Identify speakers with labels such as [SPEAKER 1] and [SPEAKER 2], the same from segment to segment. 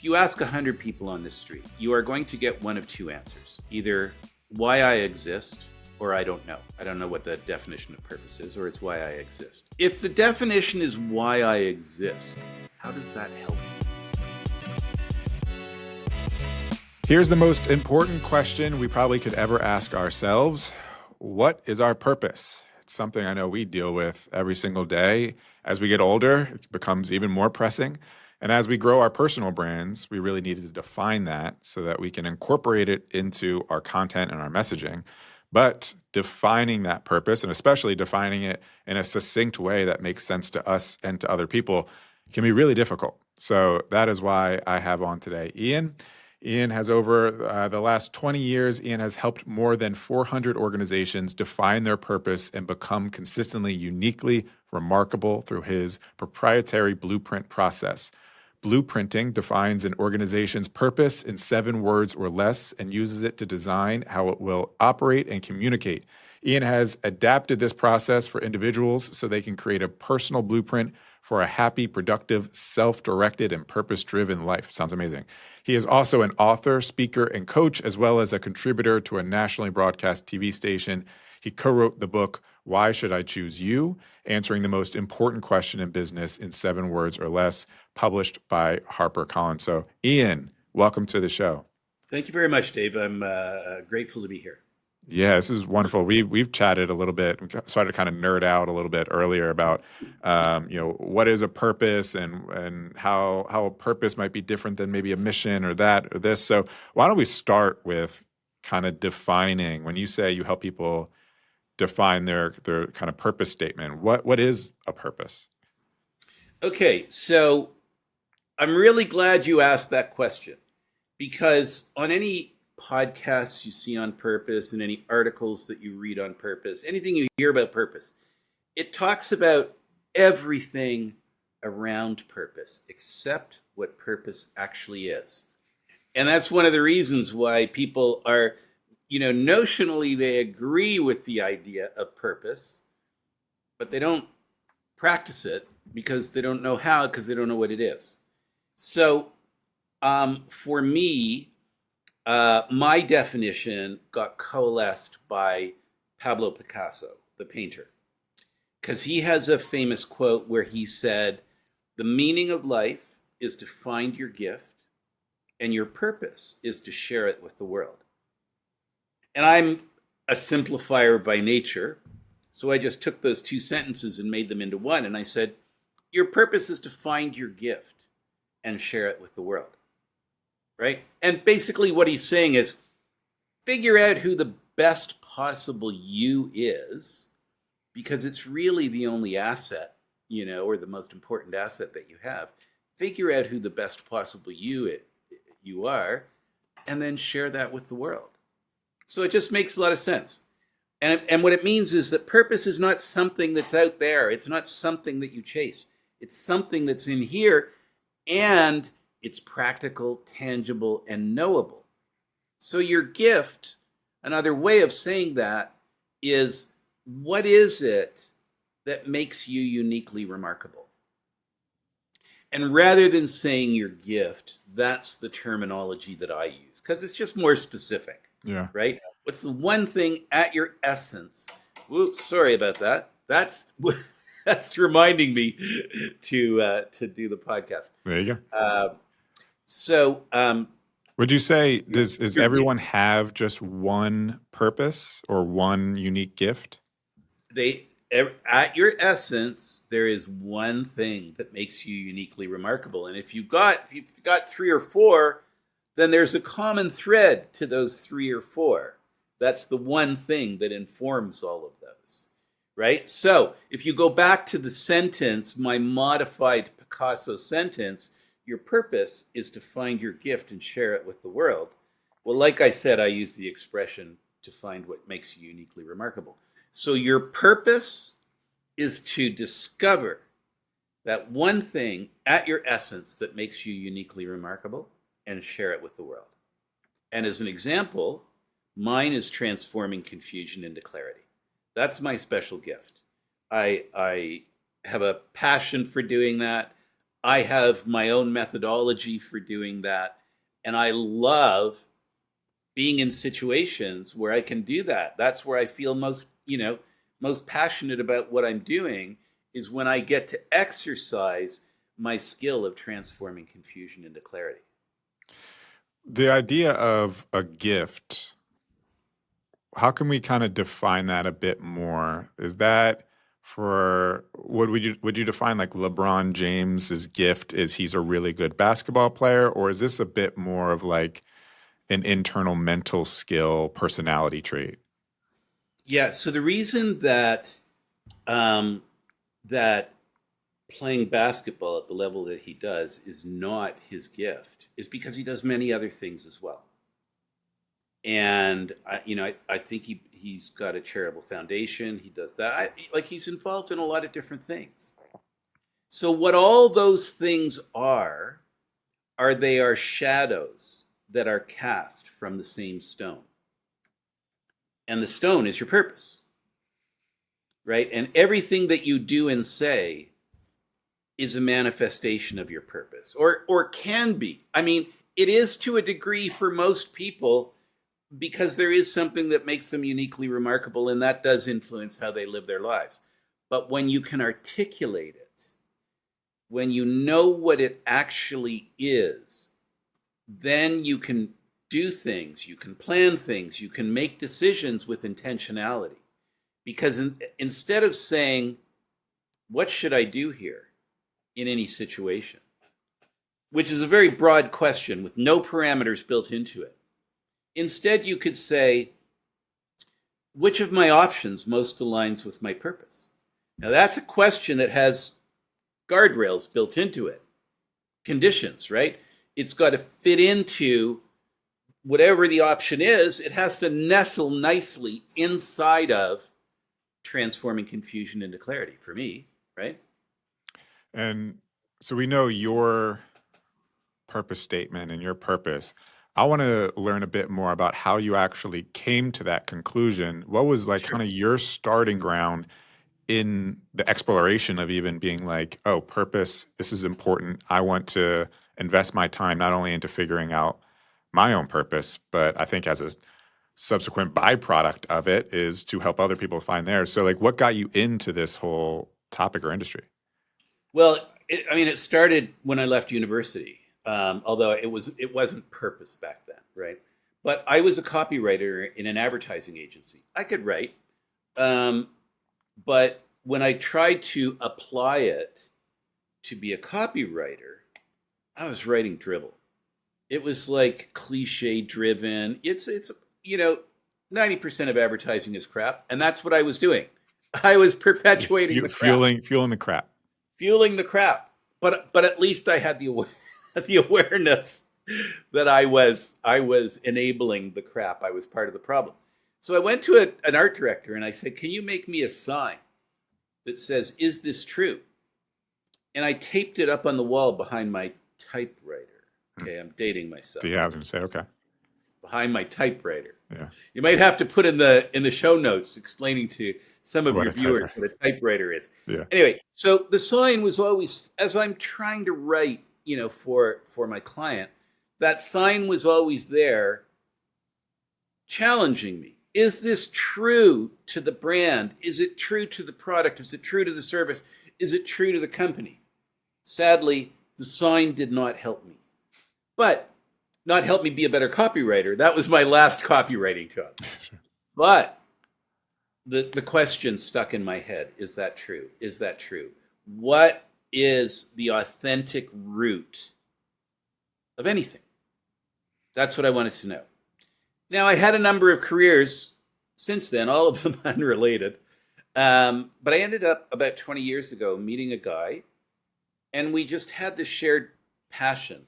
[SPEAKER 1] you ask 100 people on this street, you are going to get one of two answers. Either why I exist, or I don't know. I don't know what the definition of purpose is, or it's why I exist. If the definition is why I exist, how does that help you?
[SPEAKER 2] Here's the most important question we probably could ever ask ourselves. What is our purpose? It's something I know we deal with every single day. As we get older, it becomes even more pressing. And as we grow our personal brands, we really need to define that so that we can incorporate it into our content and our messaging. But defining that purpose, and especially defining it in a succinct way that makes sense to us and to other people, can be really difficult. So that is why I have on today Ian. Ian has over the last 20 years, Ian has helped more than 400 organizations define their purpose and become consistently uniquely remarkable through his proprietary blueprint process. Blueprinting defines an organization's purpose in 7 words or less and uses it to design how it will operate and communicate. Ian has adapted this process for individuals so they can create a personal blueprint for a happy, productive, self-directed, and purpose-driven life. Sounds amazing. He is also an author, speaker, and coach, as well as a contributor to a nationally broadcast TV station. He co-wrote the book, Why Should I Choose You? Answering the most important question in business in 7 words or less, published by HarperCollins. So, Ian, welcome to the show.
[SPEAKER 1] Thank you very much, Dave. I'm grateful to be here.
[SPEAKER 2] Yeah, this is wonderful. We've chatted a little bit, started to kind of nerd out a little bit earlier about, what is a purpose and how a purpose might be different than maybe a mission or that or this. So why don't we start with kind of defining, when you say you help people define their kind of purpose statement, what is a purpose?
[SPEAKER 1] Okay, so I'm really glad you asked that question, because on any podcasts you see on purpose and any articles that you read on purpose, anything you hear about purpose, it talks about everything around purpose except what purpose actually is. And that's one of the reasons why people are, notionally they agree with the idea of purpose, but they don't practice it because they don't know how, because they don't know what it is. So for me, my definition got coalesced by Pablo Picasso, the painter, because he has a famous quote where he said, "The meaning of life is to find your gift, and your purpose is to share it with the world." And I'm a simplifier by nature, so I just took those 2 sentences and made them into one, and I said, your purpose is to find your gift and share it with the world. Right? And basically what he's saying is figure out who the best possible you is, because it's really the only asset, or the most important asset that you have. Figure out who the best possible you are, and then share that with the world. So it just makes a lot of sense. And what it means is that purpose is not something that's out there. It's not something that you chase. It's something that's in here, and it's practical, tangible, and knowable. So your gift, another way of saying that, is what is it that makes you uniquely remarkable? And rather than saying your gift, that's the terminology that I use, because it's just more specific.
[SPEAKER 2] Yeah.
[SPEAKER 1] Right? What's the one thing at your essence? Whoops, sorry about that. That's reminding me to do the podcast.
[SPEAKER 2] There you go.
[SPEAKER 1] So,
[SPEAKER 2] would you say does everyone have just one purpose or one unique gift?
[SPEAKER 1] At your essence, there is one thing that makes you uniquely remarkable, and if you've got 3 or 4, then there's a common thread to those 3 or 4. That's the one thing that informs all of those, right? So if you go back to the sentence, my modified Picasso sentence, your purpose is to find your gift and share it with the world. Well, like I said, I use the expression to find what makes you uniquely remarkable. So your purpose is to discover that one thing at your essence that makes you uniquely remarkable and share it with the world. And as an example, mine is transforming confusion into clarity. That's my special gift. I have a passion for doing that. I have my own methodology for doing that. And I love being in situations where I can do that. That's where I feel most passionate about what I'm doing is when I get to exercise my skill of transforming confusion into clarity.
[SPEAKER 2] The idea of a gift, how can we kind of define that a bit more? Is that for what would you define like LeBron James's gift is he's a really good basketball player, or is this a bit more of like an internal mental skill personality trait?
[SPEAKER 1] Yeah. So the reason um, that playing basketball at the level that he does is not his gift is because he does many other things as well. And I think he's got a charitable foundation. He does that. Like he's involved in a lot of different things. So what all those things are they are shadows that are cast from the same stone. And the stone is your purpose, right? And everything that you do and say is a manifestation of your purpose or can be. I mean, it is to a degree for most people because there is something that makes them uniquely remarkable and that does influence how they live their lives. But when you can articulate it, when you know what it actually is, then you can do things, you can plan things, you can make decisions with intentionality. Because instead of saying, what should I do here in any situation? Which is a very broad question with no parameters built into it. Instead, you could say, which of my options most aligns with my purpose? Now, that's a question that has guardrails built into it, conditions, right? It's got to fit into whatever the option is, it has to nestle nicely inside of transforming confusion into clarity for me, right?
[SPEAKER 2] And so we know your purpose statement and your purpose. I want to learn a bit more about how you actually came to that conclusion. What was like
[SPEAKER 1] Sure.
[SPEAKER 2] kind of your starting ground in the exploration of even being like, oh, purpose, this is important. I want to invest my time not only into figuring out my own purpose, but I think as a subsequent byproduct of it is to help other people find theirs. So, like, what got you into this whole topic or industry?
[SPEAKER 1] Well, it started when I left university, although it wasn't purpose back then, right? But I was a copywriter in an advertising agency. I could write, um, but when I tried to apply it to be a copywriter, I was writing dribble. It was like cliche driven. It's 90% of advertising is crap, and that's what I was doing. I was perpetuating the crap,
[SPEAKER 2] Fueling the crap.
[SPEAKER 1] fueling the crap. But at least I had the awareness that I was enabling the crap. I was part of the problem. So I went to an art director and I said, "Can you make me a sign that says, 'Is this true?'" And I taped it up on the wall behind my typewriter. Okay, I'm dating myself.
[SPEAKER 2] Yeah, I was going to say, okay.
[SPEAKER 1] Behind my typewriter.
[SPEAKER 2] Yeah.
[SPEAKER 1] You might have to put in the show notes explaining to some of
[SPEAKER 2] What
[SPEAKER 1] your
[SPEAKER 2] a
[SPEAKER 1] viewers
[SPEAKER 2] typewriter.
[SPEAKER 1] what a typewriter is.
[SPEAKER 2] Yeah.
[SPEAKER 1] Anyway, so the sign was always as I'm trying to write, for my client, that sign was always there challenging me. Is this true to the brand? Is it true to the product? Is it true to the service? Is it true to the company? Sadly, the sign did not help me. But not help me be a better copywriter. That was my last copywriting job. But the question stuck in my head, is that true? Is that true? What is the authentic root of anything? That's what I wanted to know. Now, I had a number of careers since then, all of them unrelated. But I ended up about 20 years ago meeting a guy, and we just had this shared passion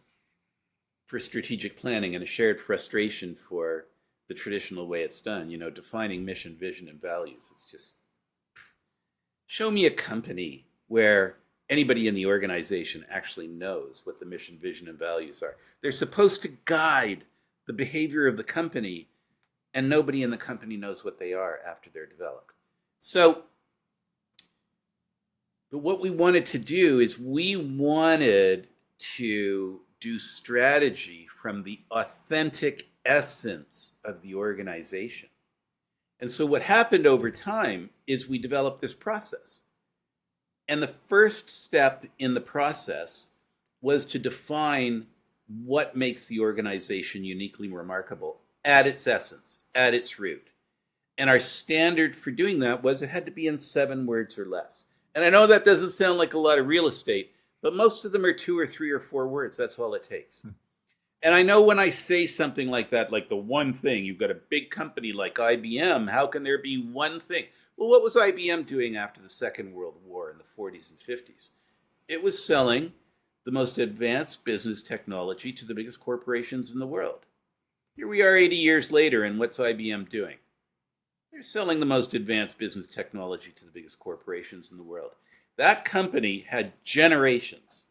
[SPEAKER 1] for strategic planning and a shared frustration for the traditional way it's done, defining mission, vision, and values. It's just show me a company where anybody in the organization actually knows what the mission, vision, and values are. They're supposed to guide the behavior of the company, and nobody in the company knows what they are after they're developed. So But what we wanted to do is we wanted to do strategy from the authentic essence of the organization. And so what happened over time is we developed this process. And the first step in the process was to define what makes the organization uniquely remarkable at its essence, at its root. And our standard for doing that was it had to be in 7 words or less. And I know that doesn't sound like a lot of real estate, but most of them are 2 or 3 or 4 words. That's all it takes. And I know when I say something like that, like the one thing, you've got a big company like IBM, how can there be one thing? Well, what was IBM doing after the Second World War in the 40s and 50s? It was selling the most advanced business technology to the biggest corporations in the world. Here we are 80 years later, and what's IBM doing? They're selling the most advanced business technology to the biggest corporations in the world. That company had generations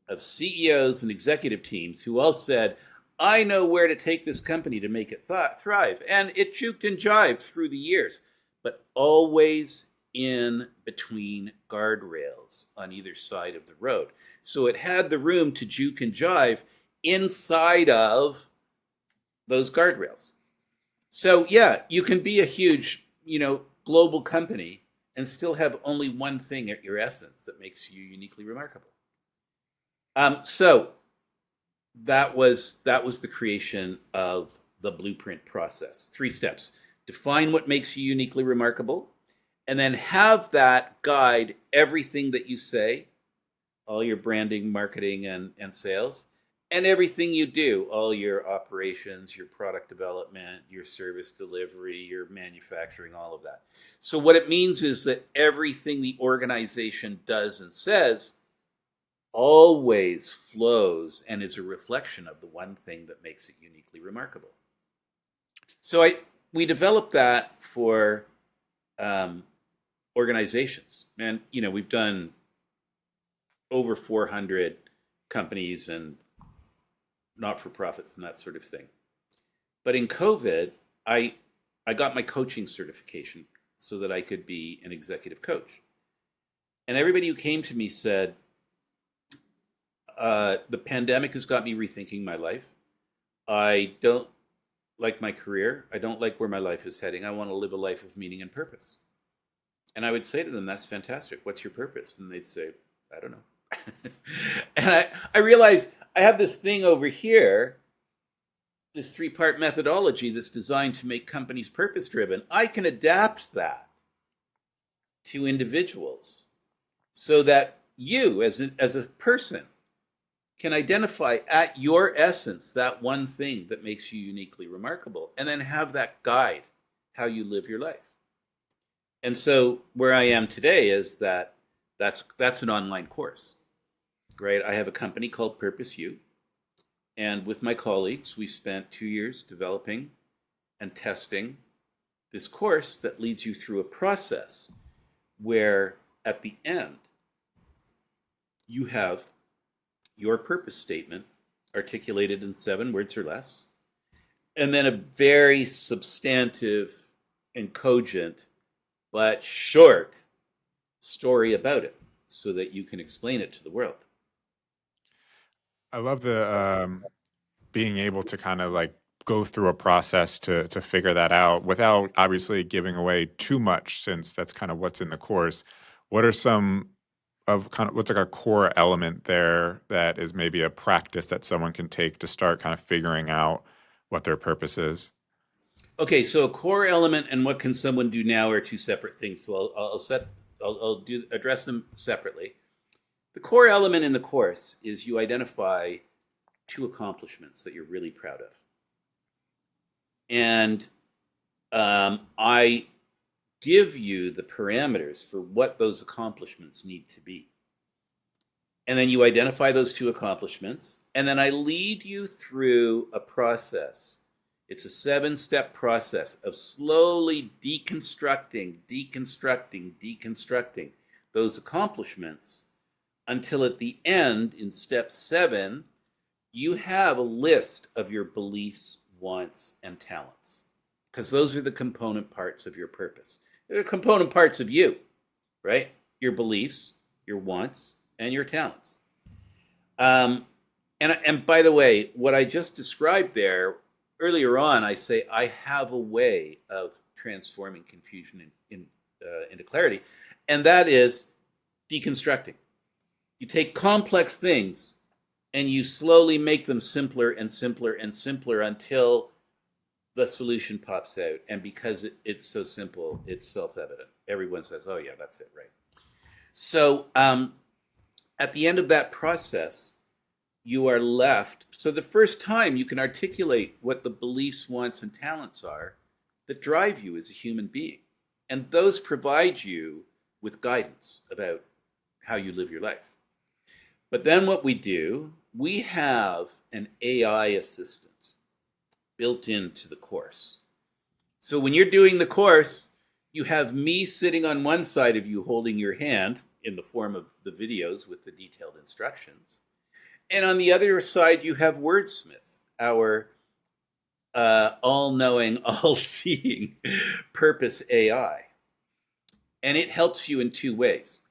[SPEAKER 1] of CEOs and executive teams who all said, I know where to take this company to make it thrive. And it juked and jived through the years, but always in between guardrails on either side of the road. So it had the room to juke and jive inside of those guardrails. So yeah, you can be a huge, global company and still have only one thing at your essence that makes you uniquely remarkable. So that was the creation of the blueprint process. 3 steps: define what makes you uniquely remarkable, and then have that guide everything that you say, all your branding, marketing, and sales, and everything you do, all your operations, your product development, your service delivery, your manufacturing, all of that. So what it means is that everything the organization does and says always flows and is a reflection of the one thing that makes it uniquely remarkable. So we developed that for organizations, and we've done over 400 companies and not-for-profits and that sort of thing. But in COVID, I got my coaching certification so that I could be an executive coach. And everybody who came to me said, the pandemic has got me rethinking my life. I don't like my career. I don't like where my life is heading. I want to live a life of meaning and purpose. And I would say to them, that's fantastic. What's your purpose? And they'd say, I don't know. And I realized I have this thing over here, this 3-part methodology that's designed to make companies purpose driven. I can adapt that to individuals so that you as a person can identify at your essence that one thing that makes you uniquely remarkable, and then have that guide how you live your life. And so where I am today is that's an online course, right? I have a company called Purpose You, and with my colleagues, we spent 2 years developing and testing this course that leads you through a process where at the end you have your purpose statement articulated in 7 words or less, and then a very substantive and cogent but short story about it so that you can explain it to the world.
[SPEAKER 2] I love the being able to kind of like go through a process to figure that out without obviously giving away too much, since that's kind of what's in the course. What are some of kind of what's like a core element there that is maybe a practice that someone can take to start kind of figuring out what their purpose is?
[SPEAKER 1] Okay, so a core element and what can someone do now are 2 separate things. So I'll address them separately. The core element in the course is you identify 2 accomplishments that you're really proud of, and I give you the parameters for what those accomplishments need to be. And then you identify those 2 accomplishments, and then I lead you through a process. It's a 7-step process of slowly deconstructing those accomplishments until at the end, in step 7, you have a list of your beliefs, wants, and talents. Because those are the component parts of your purpose. They're component parts of you, right? Your beliefs, your wants, and your talents. Um, and by the way, what I just described there earlier on, I say I have a way of transforming confusion into clarity, and that is deconstructing. You take complex things and you slowly make them simpler and simpler and simpler until the solution pops out. And because it's so simple, it's self-evident. Everyone says, "Oh yeah, that's it, right?" So at the end of that process, you are left. So the first time you can articulate what the beliefs, wants, and talents are that drive you as a human being, and those provide you with guidance about how you live your life. But then what we do, we have an AI assistant built into the course. So when you're doing the course, you have me sitting on one side of you holding your hand in the form of the videos with the detailed instructions. And on the other side, you have Wordsmith, our all knowing, all seeing purpose AI. And it helps you in two ways.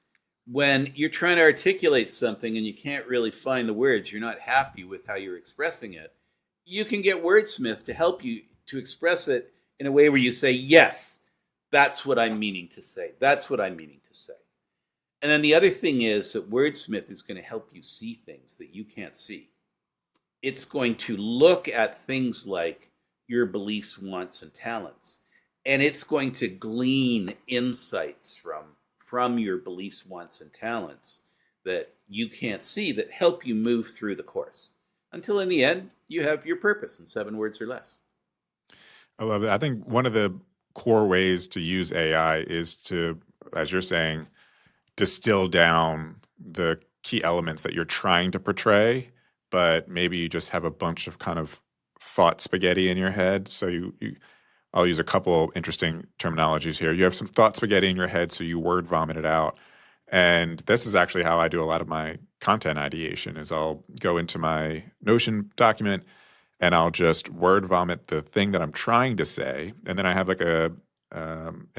[SPEAKER 1] When you're trying to articulate something and you can't really find the words, you're not happy with how you're expressing it, you can get Wordsmith to help you to express it in a way where you say, yes, that's what I'm meaning to say. That's what I'm meaning to say. And then the other thing is that Wordsmith is going to help you see things that you can't see. It's going to look at things like your beliefs, wants, and talents, and it's going to glean insights from your beliefs, wants, and talents that you can't see that help you move through the course until in the end you have your purpose in 7 words or less.
[SPEAKER 2] I love that. I think one of the core ways to use AI is to, as you're saying, distill down the key elements that you're trying to portray, but maybe you just have a bunch of kind of thought spaghetti in your head. So I'll use a couple interesting terminologies here. You have some thought spaghetti in your head, so you word vomit it out. And this is actually how I do a lot of my content ideation is I'll go into my Notion document and I'll just word vomit the thing that I'm trying to say. And then I have like an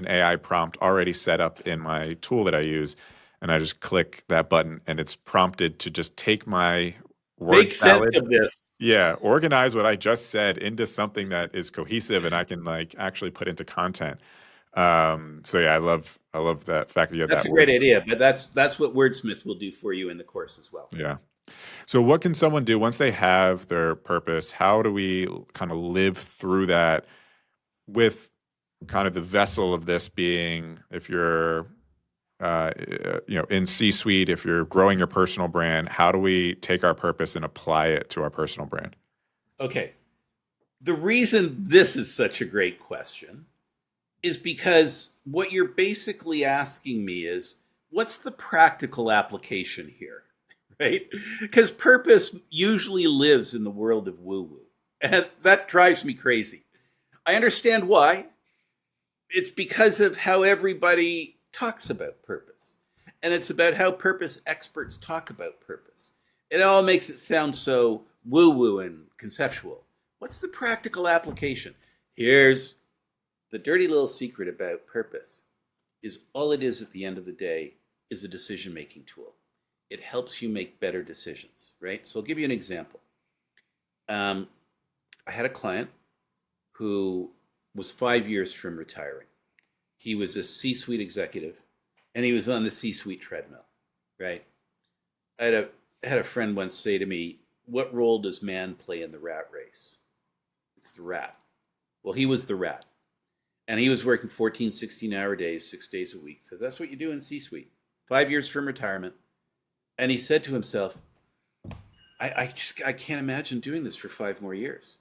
[SPEAKER 2] AI prompt already set up in my tool that I use. And I just click that button and it's prompted to just take my word
[SPEAKER 1] Make sense
[SPEAKER 2] salad.
[SPEAKER 1] of this.
[SPEAKER 2] Yeah, organize what I just said into something that is cohesive and I can like actually put into content. So yeah, I love that fact that you have
[SPEAKER 1] That's
[SPEAKER 2] that
[SPEAKER 1] a great
[SPEAKER 2] word.
[SPEAKER 1] idea, but that's what Wordsmith will do for you in the course as well.
[SPEAKER 2] Yeah. So what can someone do once they have their purpose? How do we kind of live through that with kind of the vessel of this being if you're in C-suite, if you're growing your personal brand, how do we take our purpose and apply it to our personal brand?
[SPEAKER 1] Okay. The reason this is such a great question is because what you're basically asking me is what's the practical application here? Right? Because purpose usually lives in the world of woo woo. And that drives me crazy. I understand why. It's because of how everybody talks about purpose. And it's about how purpose experts talk about purpose. It all makes it sound so woo woo and conceptual. What's the practical application? Here's the dirty little secret about purpose is all it is at the end of the day is a decision making tool. It helps you make better decisions, right? So I'll give you an example. Um, I had a client who was 5 years from retiring. He was a C-suite executive, and he was on the C-suite treadmill, right? I had a friend once say to me, "What role does man play in the rat race?" It's the rat. Well, he was the rat, and he was working 14, 16-hour days, 6 days a week. So that's what you do in C-suite. 5 years from retirement, and he said to himself, I can't imagine doing this for 5 more years.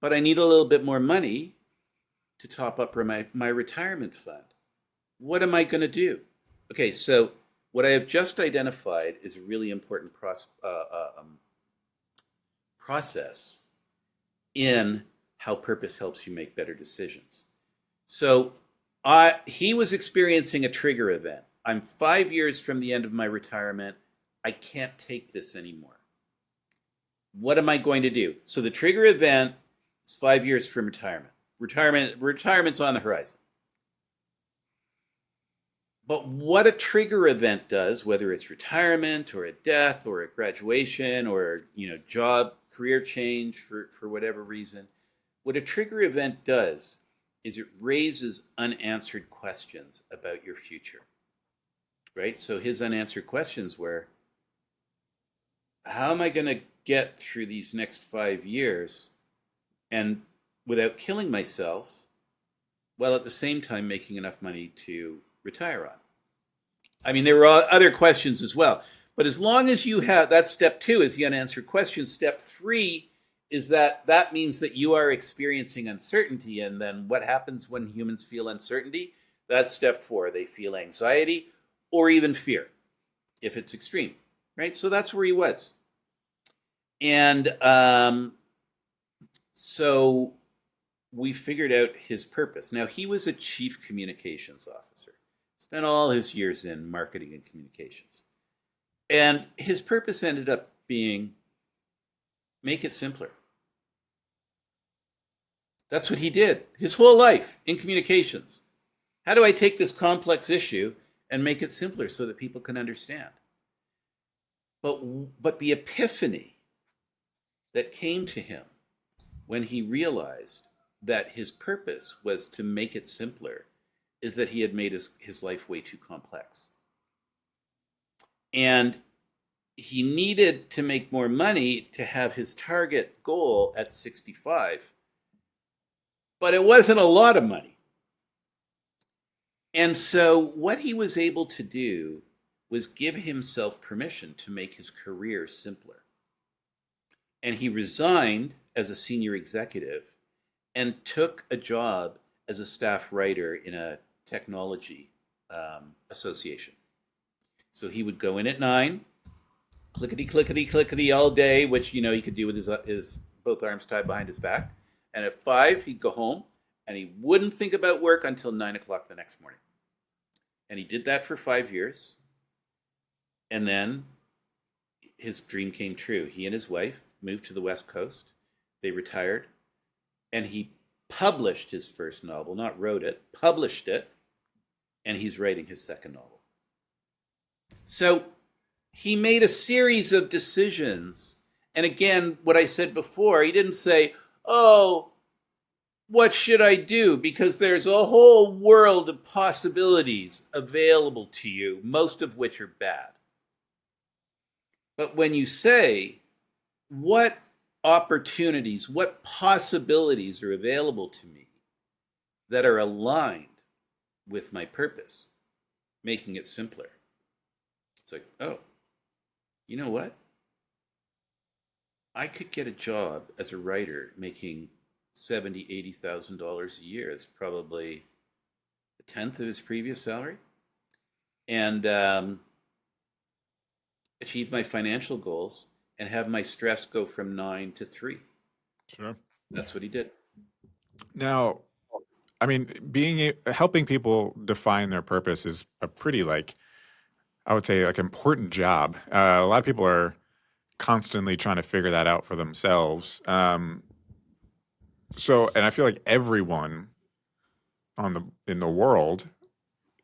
[SPEAKER 1] But I need a little bit more money to top up my retirement fund. What am I going to do? Okay, so what I have just identified is a really important process in how purpose helps you make better decisions. So he was experiencing a trigger event. I'm 5 years from the end of my retirement. I can't take this anymore. What am I going to do? So the trigger event is 5 years from retirement. Retirement's on the horizon. But what a trigger event does, whether it's retirement or a death or a graduation or job career change for whatever reason, what a trigger event does is it raises unanswered questions about your future, right? So his unanswered questions were, how am I going to get through these next 5 years and without killing myself, while at the same time making enough money to retire on? I mean, there were other questions as well. But as long as you have, that's step two, is the unanswered question. Step three is that means that you are experiencing uncertainty. And then what happens when humans feel uncertainty? That's step four. They feel anxiety or even fear if it's extreme, right? So that's where he was. And so we figured out his purpose. Now, he was a chief communications officer, spent all his years in marketing and communications. And his purpose ended up being make it simpler. That's what he did his whole life in communications. How do I take this complex issue and make it simpler so that people can understand? But the epiphany that came to him when he realized that his purpose was to make it simpler is that he had made his life way too complex. And he needed to make more money to have his target goal at 65. But it wasn't a lot of money. And so what he was able to do was give himself permission to make his career simpler. And he resigned as a senior executive and took a job as a staff writer in a technology association. So he would go in at 9, clickety, clickety, clickety all day, which, he could do with his both arms tied behind his back. And at 5, he'd go home and he wouldn't think about work until 9 o'clock the next morning. And he did that for 5 years. And then his dream came true. He and his wife moved to the West Coast. They retired. And he published his first novel, not wrote it, published it. And he's writing his second novel. So he made a series of decisions. And again, what I said before, he didn't say, oh, what should I do? Because there's a whole world of possibilities available to you, most of which are bad. But when you say, what opportunities, what possibilities are available to me that are aligned with my purpose, making it simpler? It's like, oh, you know what? I could get a job as a writer making $70,000, $80,000 a year. It's probably a tenth of his previous salary, and achieve my financial goals and have my stress go from 9 to 3.
[SPEAKER 2] Sure.
[SPEAKER 1] That's what he did.
[SPEAKER 2] Now, I mean, helping people define their purpose is a pretty I would say important job. A lot of people are constantly trying to figure that out for themselves. And I feel like everyone in the world,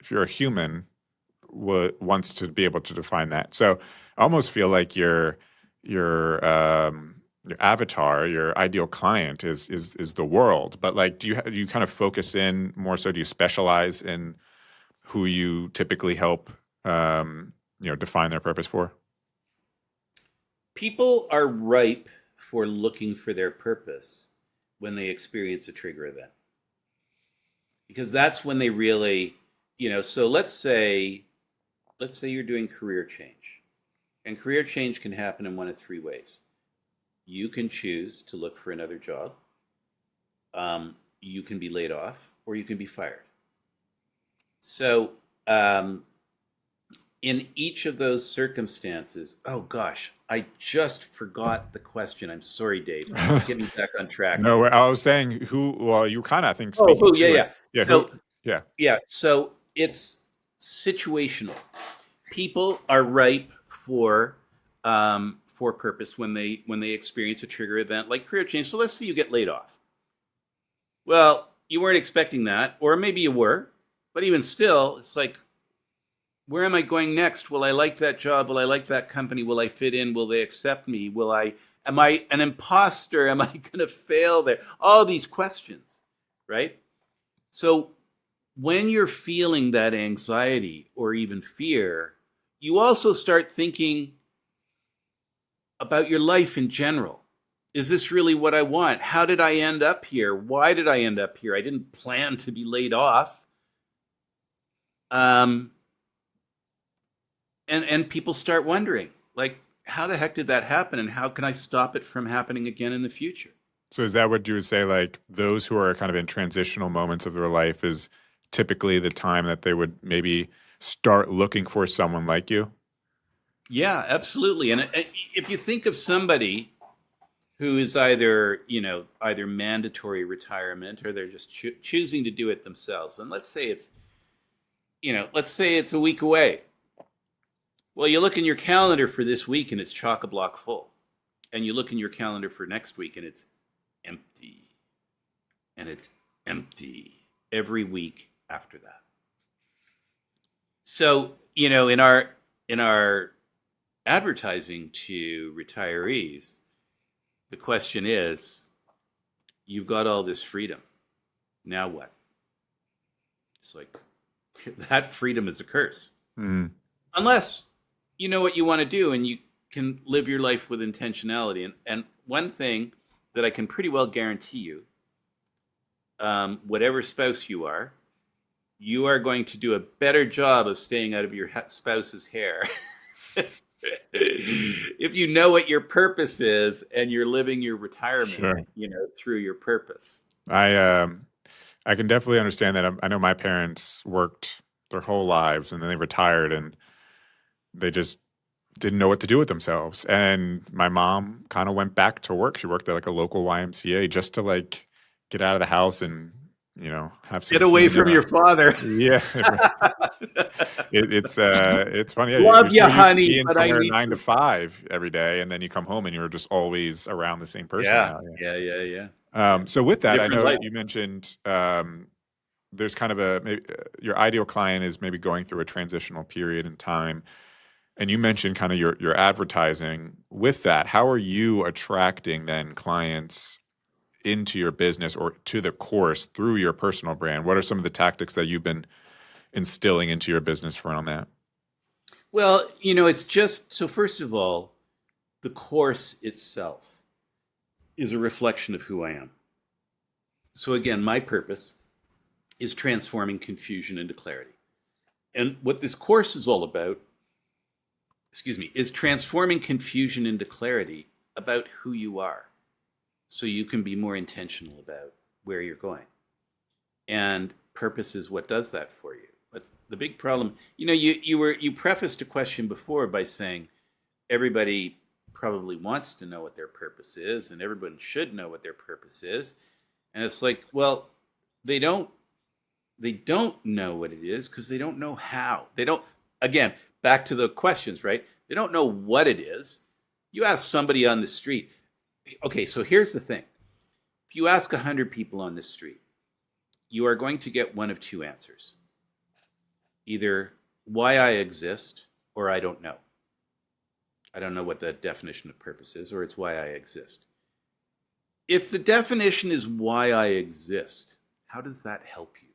[SPEAKER 2] if you're a human, wants to be able to define that. So I almost feel like your avatar, your ideal client is the world. But do you kind of focus in more so? Do you specialize in who you typically help define their purpose for?
[SPEAKER 1] People are ripe for looking for their purpose when they experience a trigger event, because that's when they really, so let's say you're doing career change, and career change can happen in one of 3 ways. You can choose to look for another job, you can be laid off, or you can be fired. So in each of those circumstances, oh gosh, I just forgot the question. I'm sorry, Dave. Get me back on track.
[SPEAKER 2] No, I was saying who. Well, you kind of, I think,
[SPEAKER 1] Oh,
[SPEAKER 2] speaking
[SPEAKER 1] yeah,
[SPEAKER 2] to it.
[SPEAKER 1] yeah.
[SPEAKER 2] Yeah, who?
[SPEAKER 1] So,
[SPEAKER 2] Yeah,
[SPEAKER 1] yeah, so it's situational. People are ripe for purpose when they experience a trigger event like career change. So let's say you get laid off. Well, you weren't expecting that, or maybe you were, but even still, it's like, where am I going next? Will I like that job? Will I like that company? Will I fit in? Will they accept me? Am I an imposter? Am I going to fail there? All these questions, right? So when you're feeling that anxiety or even fear, you also start thinking about your life in general. Is this really what I want? How did I end up here? Why did I end up here? I didn't plan to be laid off. Um, and people start wondering, like, how the heck did that happen, and how can I stop it from happening again in the future?
[SPEAKER 2] So is that what you would say, like those who are kind of in transitional moments of their life is typically the time that they would maybe start looking for someone like you?
[SPEAKER 1] Yeah, absolutely. And if you think of somebody who is either, either mandatory retirement or they're just choosing to do it themselves, and let's say it's a week away. Well, you look in your calendar for this week and it's chock-a-block full. And you look in your calendar for next week and it's empty. And it's empty every week after that. So, in our advertising to retirees, the question is, you've got all this freedom. Now what? It's like that freedom is a curse.
[SPEAKER 2] Mm.
[SPEAKER 1] Unless you know what you want to do and you can live your life with intentionality. And one thing that I can pretty well guarantee you, whatever spouse you are going to do a better job of staying out of your spouse's hair if you know what your purpose is and you're living your retirement,
[SPEAKER 2] Sure.
[SPEAKER 1] through your purpose.
[SPEAKER 2] I can definitely understand that. I know my parents worked their whole lives and then they retired and they just didn't know what to do with themselves. And my mom kind of went back to work. She worked at like a local YMCA just to like get out of the house and, have some
[SPEAKER 1] Get away
[SPEAKER 2] human.
[SPEAKER 1] from your father.
[SPEAKER 2] Yeah. It's funny. Yeah, you're
[SPEAKER 1] Love you,
[SPEAKER 2] so used to
[SPEAKER 1] honey,
[SPEAKER 2] being
[SPEAKER 1] but I
[SPEAKER 2] somewhere
[SPEAKER 1] need
[SPEAKER 2] 9 to 5 every day, and then you come home and you're just always around the same person
[SPEAKER 1] Yeah,
[SPEAKER 2] now.
[SPEAKER 1] yeah, yeah, yeah.
[SPEAKER 2] Yeah. So with that, I
[SPEAKER 1] Different
[SPEAKER 2] know
[SPEAKER 1] life.
[SPEAKER 2] you mentioned there's kind of your ideal client is maybe going through a transitional period in time, and you mentioned kind of your advertising. With that, how are you attracting then clients into your business or to the course through your personal brand? What are some of the tactics that you've been instilling into your business around that?
[SPEAKER 1] Well, it's just so, first of all, the course itself is a reflection of who I am. So, again, my purpose is transforming confusion into clarity. And what this course is all about, is transforming confusion into clarity about who you are so you can be more intentional about where you're going. And purpose is what does that for you. But the big problem, you prefaced a question before by saying everybody probably wants to know what their purpose is and everyone should know what their purpose is. And it's like, well, they don't know what it is because they don't know how. They don't, again, back to the questions, right? They don't know what it is. You ask somebody on the street. Okay, so here's the thing. If you ask 100 people on the street, you are going to get one of two answers. Either why I exist or I don't know. I don't know what the definition of purpose is, or it's why I exist. If the definition is why I exist, how does that help you?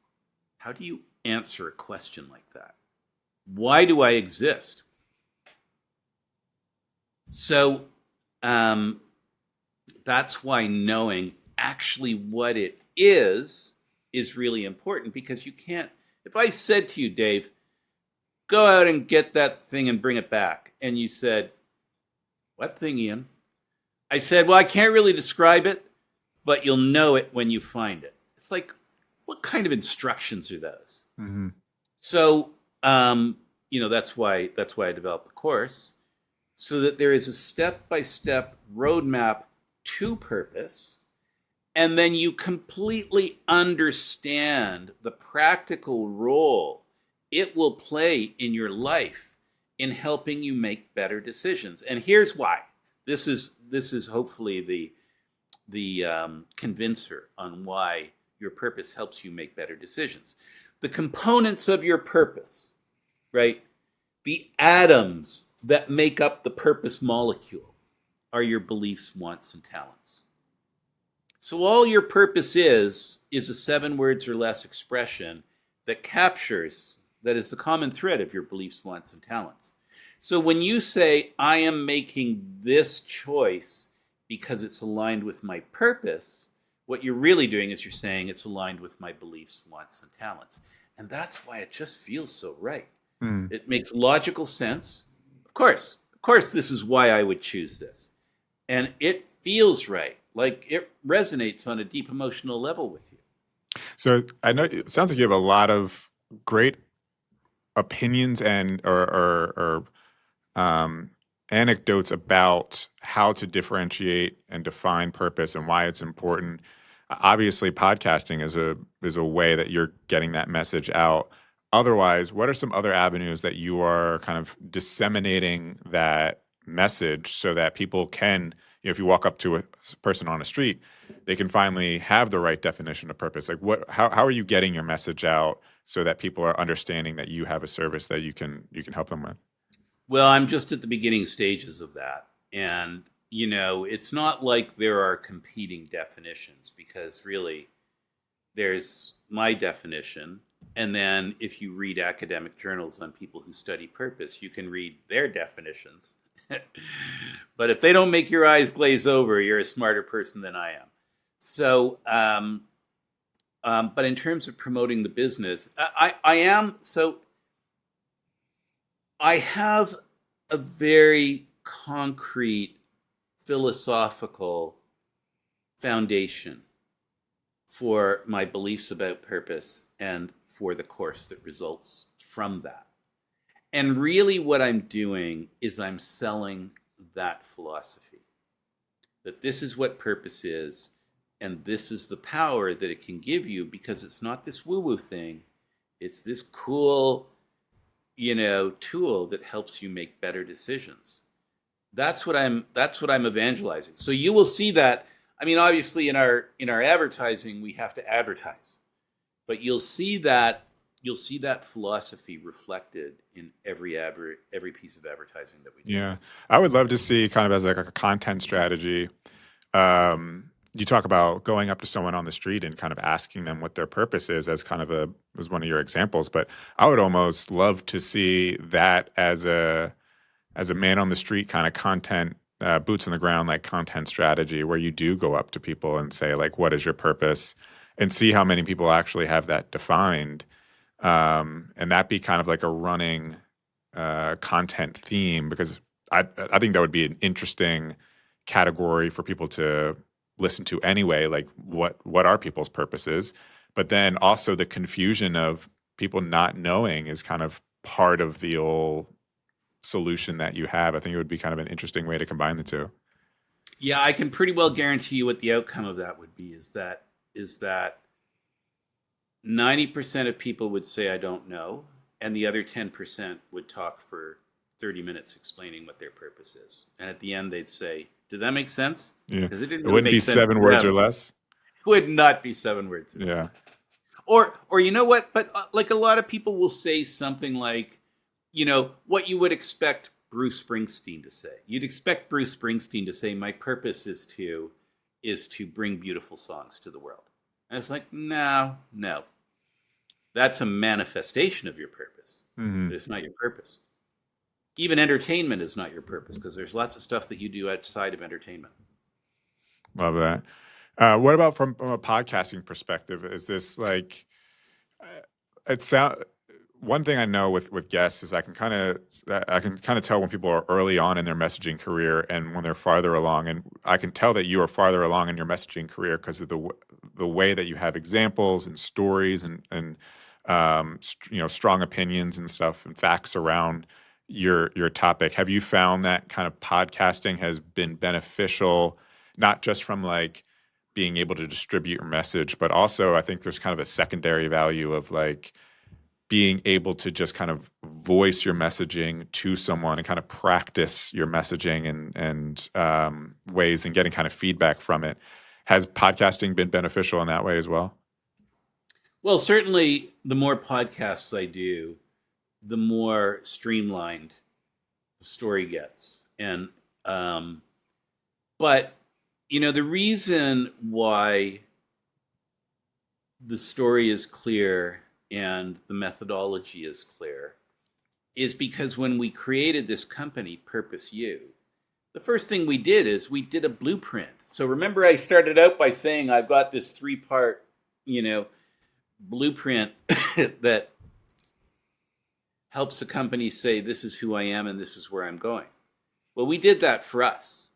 [SPEAKER 1] How do you answer a question like that? Why do I exist? So that's why knowing actually what it is really important, because you can't. If I said to you, Dave, go out and get that thing and bring it back, and you said, what thing, Ian? I said, well, I can't really describe it, but you'll know it when you find it. It's like, what kind of instructions are those?
[SPEAKER 2] Mm-hmm.
[SPEAKER 1] So, that's why I developed the course, so that there is a step-by-step roadmap to purpose, and then you completely understand the practical role it will play in your life in helping you make better decisions. And here's why. This is hopefully the convincer on why your purpose helps you make better decisions. The components of your purpose, right? The atoms that make up the purpose molecule are your beliefs, wants, and talents. So all your purpose is a 7 words or less expression that captures, that is the common thread of your beliefs, wants, and talents. So when you say, I am making this choice because it's aligned with my purpose, what you're really doing is you're saying it's aligned with my beliefs, wants, and talents. And that's why it just feels so right.
[SPEAKER 2] Mm.
[SPEAKER 1] It makes logical sense. Of course, this is why I would choose this. And it feels right. Like it resonates on a deep emotional level with you.
[SPEAKER 2] So I know it sounds like you have a lot of great opinions and or um, anecdotes about how to differentiate and define purpose and why it's important. Obviously, podcasting is a way that you're getting that message out. Otherwise, what are some other avenues that you are kind of disseminating that message so that people can, if you walk up to a person on a street, they can finally have the right definition of purpose? Like, how are you getting your message out so that people are understanding that you have a service that you can help them with?
[SPEAKER 1] Well, I'm just at the beginning stages of that. And, it's not like there are competing definitions because really there's my definition. And then if you read academic journals on people who study purpose, you can read their definitions. But if they don't make your eyes glaze over, you're a smarter person than I am. So, but in terms of promoting the business, I am. So I have a very concrete philosophical foundation for my beliefs about purpose and for the course that results from that. And really, what I'm doing is I'm selling that philosophy, that this is what purpose is, and this is the power that it can give you because it's not this woo woo thing. It's this cool, tool that helps you make better decisions. That's what I'm evangelizing. So you will see that. I mean, obviously in our advertising we have to advertise, but you'll see that philosophy reflected in every piece of advertising that we do.
[SPEAKER 2] Yeah, I would love to see kind of as like a content strategy. You talk about going up to someone on the street and kind of asking them what their purpose is as kind of as one of your examples, but I would almost love to see that as a man on the street kind of content, boots on the ground, like content strategy where you do go up to people and say like, what is your purpose, and see how many people actually have that defined. And that be kind of like a running content theme, because I think that would be an interesting category for people to listen to anyway. Like what are people's purposes? But then also the confusion of people not knowing is kind of part of the old solution that you have. I think it would be kind of an interesting way to combine the two.
[SPEAKER 1] Yeah, I can pretty well guarantee you what the outcome of that would be is that 90% of people would say I don't know, and the other 10% would talk for 30 minutes explaining what their purpose is. And at the end they'd say, "Did that make sense?"
[SPEAKER 2] Yeah.
[SPEAKER 1] Because it didn't
[SPEAKER 2] It
[SPEAKER 1] really
[SPEAKER 2] wouldn't be
[SPEAKER 1] make sense to
[SPEAKER 2] 7 words
[SPEAKER 1] them.
[SPEAKER 2] or less.
[SPEAKER 1] It would not be 7 words or
[SPEAKER 2] Yeah.
[SPEAKER 1] less. Or you know what? But like a lot of people will say something like, what you would expect Bruce Springsteen to say. You'd expect Bruce Springsteen to say, "My purpose is to bring beautiful songs to the world." And it's like, no, no, that's a manifestation of your purpose,
[SPEAKER 2] Hmm.
[SPEAKER 1] but it's not your purpose. Even entertainment is not your purpose because there's lots of stuff that you do outside of entertainment.
[SPEAKER 2] Love that. What about from a podcasting perspective? Is this like uh, it sound one thing I know with guests is I can kind of tell when people are early on in their messaging career and when they're farther along, and I can tell that you are farther along in your messaging career because of the way that you have examples and stories and strong opinions and stuff and facts around your topic. Have you found that kind of podcasting has been beneficial, not just from like being able to distribute your message, but also I think there's kind of a secondary value of like being able to just kind of voice your messaging to someone and kind of practice your messaging and ways and getting kind of feedback from it. Has podcasting been beneficial in that way as well?
[SPEAKER 1] Well, certainly the more podcasts I do, the more streamlined the story gets. And but the reason why the story is clear and the methodology is clear is because when we created this company, Purpose U, the first thing we did is we did a blueprint. So remember, I started out by saying I've got this 3-part, blueprint that helps the company say, this is who I am and this is where I'm going. Well, we did that for us.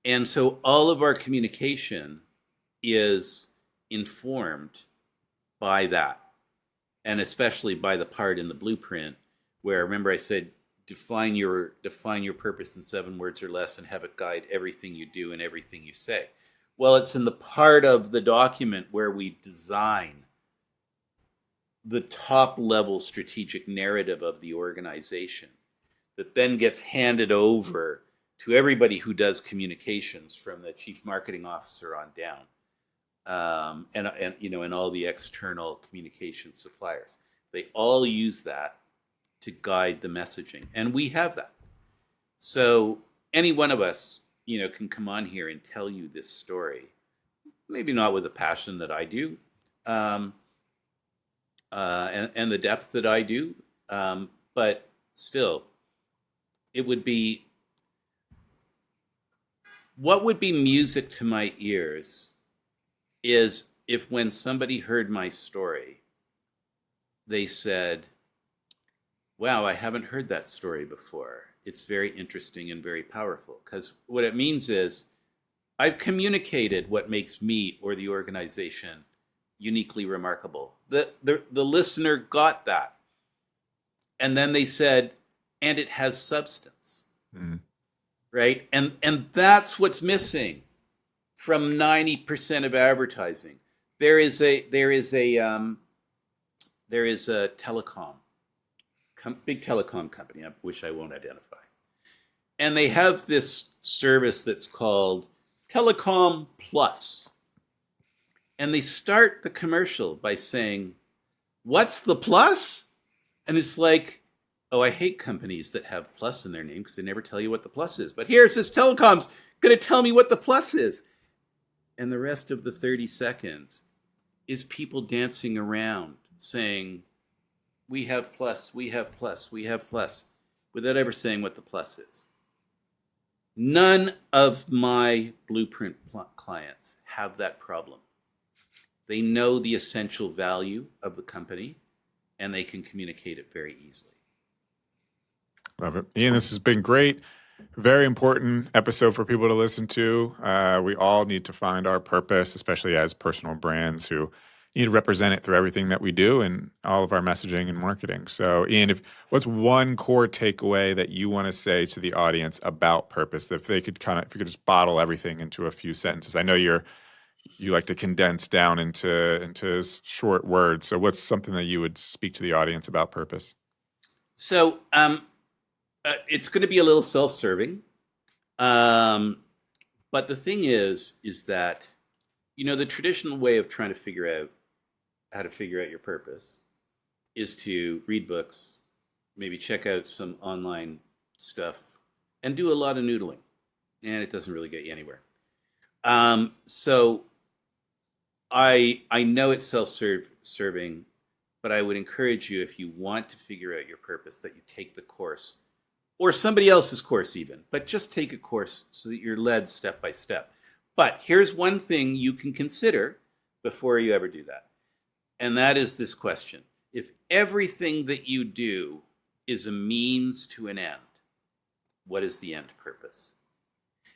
[SPEAKER 1] And so all of our communication is informed by that, and especially by the part in the blueprint where, remember I said, define your purpose in 7 words or less and have it guide everything you do and everything you say. Well, it's in the part of the document where we design the top level strategic narrative of the organization that then gets handed over to everybody who does communications, from the chief marketing officer on down, and all the external communication suppliers. They all use that to guide the messaging, and we have that. So any one of us, can come on here and tell you this story, maybe not with the passion that I do, and the depth that I do, but still, it would be, what would be music to my ears is if, when somebody heard my story, they said, wow, I haven't heard that story before. It's very interesting and very powerful. Because what it means is I've communicated what makes me or the organization uniquely remarkable. The listener got that. And then they said, and it has substance.
[SPEAKER 2] Mm.
[SPEAKER 1] Right? And that's what's missing from 90% of advertising. There is a telecom, big telecom company, which I won't identify, and they have this service that's called Telecom Plus, and they start the commercial by saying, "What's the plus?" And it's like, oh, I hate companies that have plus in their name because they never tell you what the plus is. But here's this telecom's going to tell me what the plus is. And the rest of the 30 seconds is people dancing around saying, we have plus, we have plus, we have plus, without ever saying what the plus is. None of my blueprint clients have that problem. They know the essential value of the company, and they can communicate it very easily.
[SPEAKER 2] Love it. Ian, this has been great. Very important episode for people to listen to. We all need to find our purpose, especially as personal brands who need to represent it through everything that we do and all of our messaging and marketing. So, Ian, what's one core takeaway that you want to say to the audience about purpose? That if you could just bottle everything into a few sentences. I know you like to condense down into short words. So, what's something that you would speak to the audience about purpose?
[SPEAKER 1] So, it's going to be a little self-serving, but the thing is that the traditional way of trying to figure out how to figure out your purpose is to read books, maybe check out some online stuff, and do a lot of noodling, and it doesn't really get you anywhere. So I know it's self-serving, but I would encourage you, if you want to figure out your purpose, that you take the course, or somebody else's course even, but just take a course so that you're led step by step. But here's one thing you can consider before you ever do that, and that is this question. If everything that you do is a means to an end, what is the end purpose?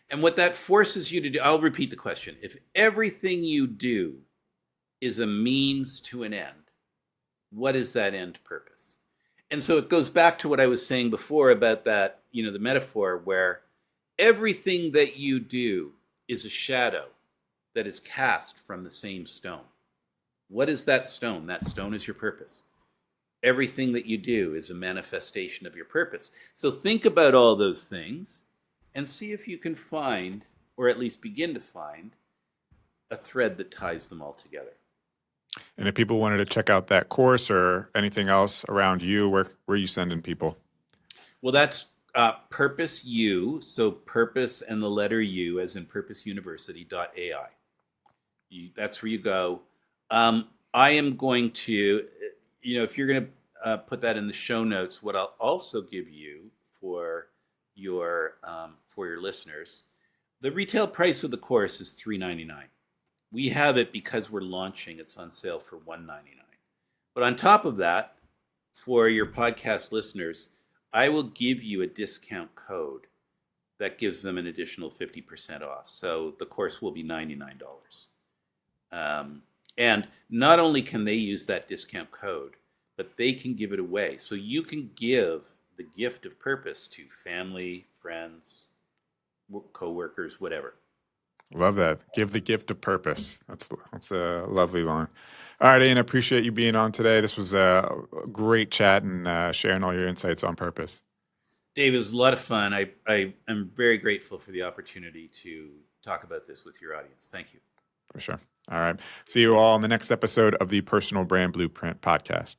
[SPEAKER 1] And what that forces you to do, I'll repeat the question. If everything you do is a means to an end, what is that end purpose? And so it goes back to what I was saying before about that, the metaphor where everything that you do is a shadow that is cast from the same stone. What is that stone? That stone is your purpose. Everything that you do is a manifestation of your purpose. So think about all those things and see if you can find, or at least begin to find, a thread that ties them all together.
[SPEAKER 2] And if people wanted to check out that course or anything else around you, where are you sending people?
[SPEAKER 1] Well, that's Purpose U. So purpose and the letter U, as in purposeuniversity.ai. That's where you go. I am going to, if you're going to put that in the show notes, what I'll also give you for your listeners, the retail price of the course is $3.99. We have it because we're launching. It's on sale for $1.99. But on top of that, for your podcast listeners, I will give you a discount code that gives them an additional 50% off. So the course will be $99. And not only can they use that discount code, but they can give it away. So you can give the gift of purpose to family, friends, co-workers, whatever.
[SPEAKER 2] Love that. Give the gift of purpose. That's a lovely line. All right, Ian, I appreciate you being on today. This was a great chat and sharing all your insights on purpose.
[SPEAKER 1] Dave, it was a lot of fun. I am very grateful for the opportunity to talk about this with your audience. Thank you.
[SPEAKER 2] For sure. All right. See you all in the next episode of the Personal Brand Blueprint podcast.